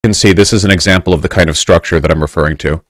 can see, this is an example of the kind of structure that I'm referring to.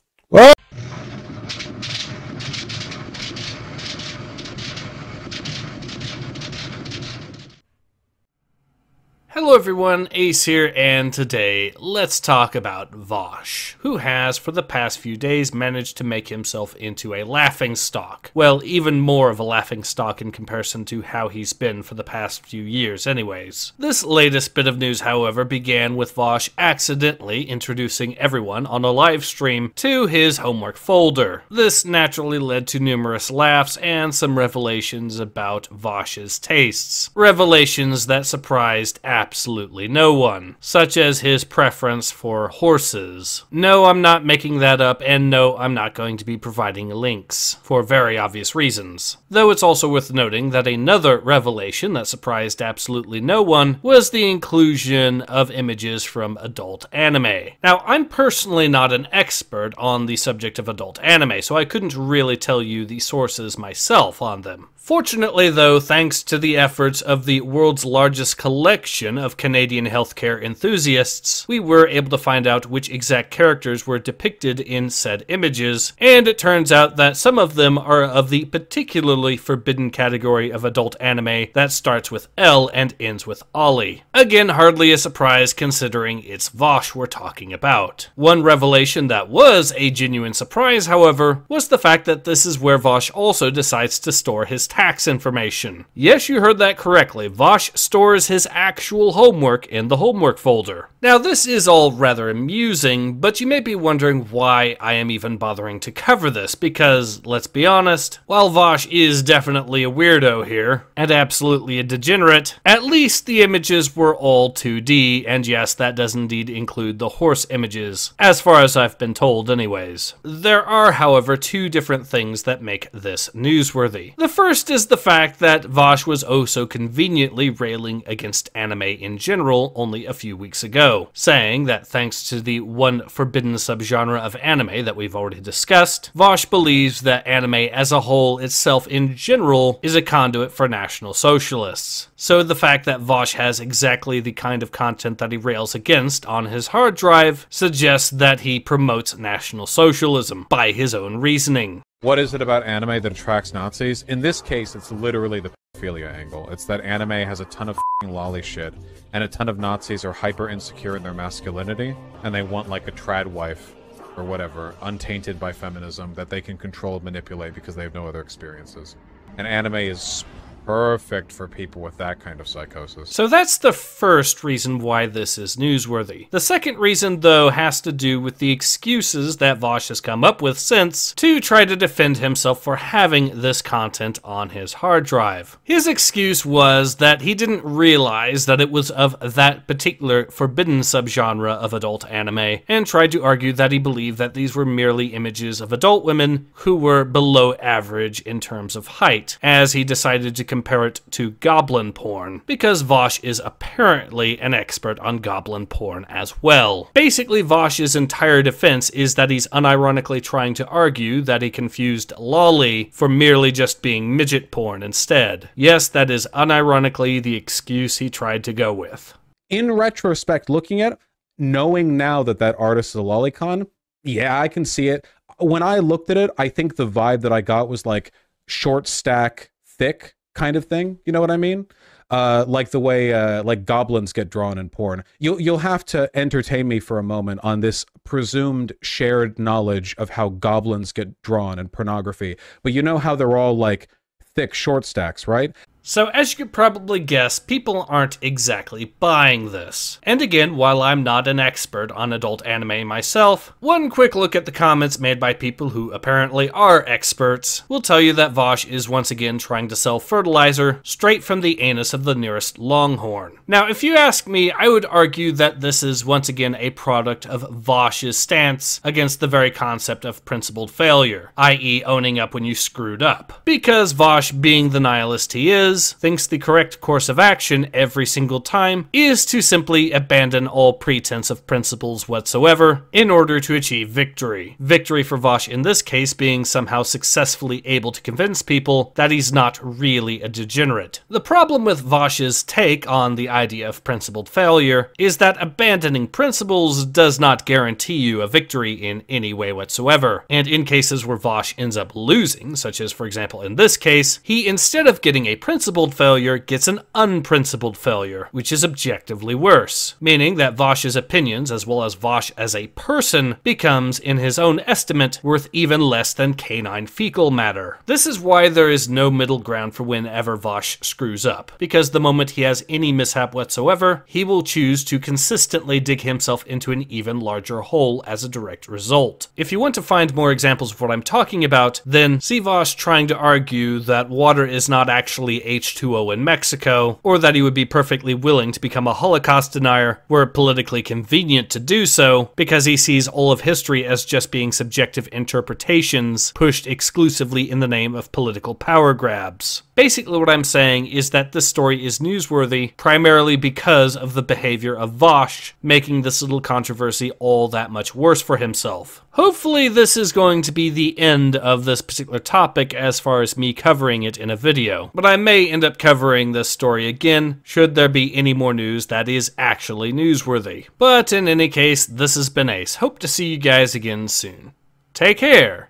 Hello everyone, Ace here, and today let's talk about Vaush, who has for the past few days managed to make himself into a laughingstock. Well, even more of a laughingstock in comparison to how he's been for the past few years anyways. This latest bit of news, however, began with Vaush accidentally introducing everyone on a live stream to his homework folder. This naturally led to numerous laughs and some revelations about Vaush's tastes. Revelations that surprised absolutely no one, such as his preference for horses. No, I'm not making that up, and no, I'm not going to be providing links, for very obvious reasons. Though it's also worth noting that another revelation that surprised absolutely no one was the inclusion of images from adult anime. Now, I'm personally not an expert on the subject of adult anime, so I couldn't really tell you the sources myself on them. Fortunately though, thanks to the efforts of the world's largest collection of Canadian healthcare enthusiasts, we were able to find out which exact characters were depicted in said images, and it turns out that some of them are of the particularly forbidden category of adult anime that starts with L and ends with Ollie. Again, hardly a surprise considering it's Vaush we're talking about. One revelation that was a genuine surprise, however, was the fact that this is where Vaush also decides to store his tax information. Yes, you heard that correctly. Vaush stores his actual homework in the homework folder. Now, this is all rather amusing, but you may be wondering why I am even bothering to cover this, because, let's be honest, while Vaush is definitely a weirdo here, and absolutely a degenerate, at least the images were all 2D, and yes, that does indeed include the horse images, as far as I've been told anyways. There are, however, two different things that make this newsworthy. The first is the fact that Vaush was oh so conveniently railing against anime in general only a few weeks ago, saying that thanks to the one forbidden subgenre of anime that we've already discussed, Vaush believes that anime as a whole itself in general is a conduit for National Socialists. So the fact that Vaush has exactly the kind of content that he rails against on his hard drive suggests that he promotes National Socialism by his own reasoning. What is it about anime that attracts Nazis? In this case, it's literally the pedophilia angle. It's that anime has a ton of f***ing lolly shit, and a ton of Nazis are hyper insecure in their masculinity, and they want like a trad wife, or whatever, untainted by feminism, that they can control and manipulate because they have no other experiences. And anime is perfect for people with that kind of psychosis. So that's the first reason why this is newsworthy. The second reason, though, has to do with the excuses that Vaush has come up with since to try to defend himself for having this content on his hard drive. His excuse was that he didn't realize that it was of that particular forbidden subgenre of adult anime, and tried to argue that he believed that these were merely images of adult women who were below average in terms of height, as he decided to compare it to goblin porn, because Vaush is apparently an expert on goblin porn as well. Basically, Vaush's entire defense is that he's unironically trying to argue that he confused lolly for merely just being midget porn instead. Yes, that is unironically the excuse he tried to go with. In retrospect, looking at it, knowing now that that artist is a lolicon, yeah, I can see it. When I looked at it, I think the vibe that I got was like short stack, thick kind of thing. You know what I mean? Like the way like goblins get drawn in porn. You'll have to entertain me for a moment on this presumed shared knowledge of how goblins get drawn in pornography. But you know how they're all like thick short stacks, right? So as you could probably guess, people aren't exactly buying this. And again, while I'm not an expert on adult anime myself, one quick look at the comments made by people who apparently are experts will tell you that Vaush is once again trying to sell fertilizer straight from the anus of the nearest longhorn. Now, if you ask me, I would argue that this is once again a product of Vaush's stance against the very concept of principled failure, i.e. owning up when you screwed up. Because Vaush, being the nihilist he is, does thinks the correct course of action every single time is to simply abandon all pretense of principles whatsoever in order to achieve victory. Victory for Vaush in this case being somehow successfully able to convince people that he's not really a degenerate. The problem with Vaush's take on the idea of principled failure is that abandoning principles does not guarantee you a victory in any way whatsoever, and in cases where Vaush ends up losing, such as for example in this case, he instead of getting a principled failure gets an unprincipled failure, which is objectively worse, meaning that Vaush's opinions as well as Vaush as a person becomes, in his own estimate, worth even less than canine fecal matter. This is why there is no middle ground for whenever Vaush screws up, because the moment he has any mishap whatsoever, he will choose to consistently dig himself into an even larger hole as a direct result. If you want to find more examples of what I'm talking about, then see Vaush trying to argue that water is not actually H2O in Mexico, or that he would be perfectly willing to become a Holocaust denier were it politically convenient to do so, because he sees all of history as just being subjective interpretations pushed exclusively in the name of political power grabs. Basically what I'm saying is that this story is newsworthy primarily because of the behavior of Vaush, making this little controversy all that much worse for himself. Hopefully this is going to be the end of this particular topic as far as me covering it in a video, but I may end up covering this story again should there be any more news that is actually newsworthy. But in any case, this has been Ace. Hope to see you guys again soon. Take care.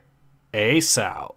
Ace out.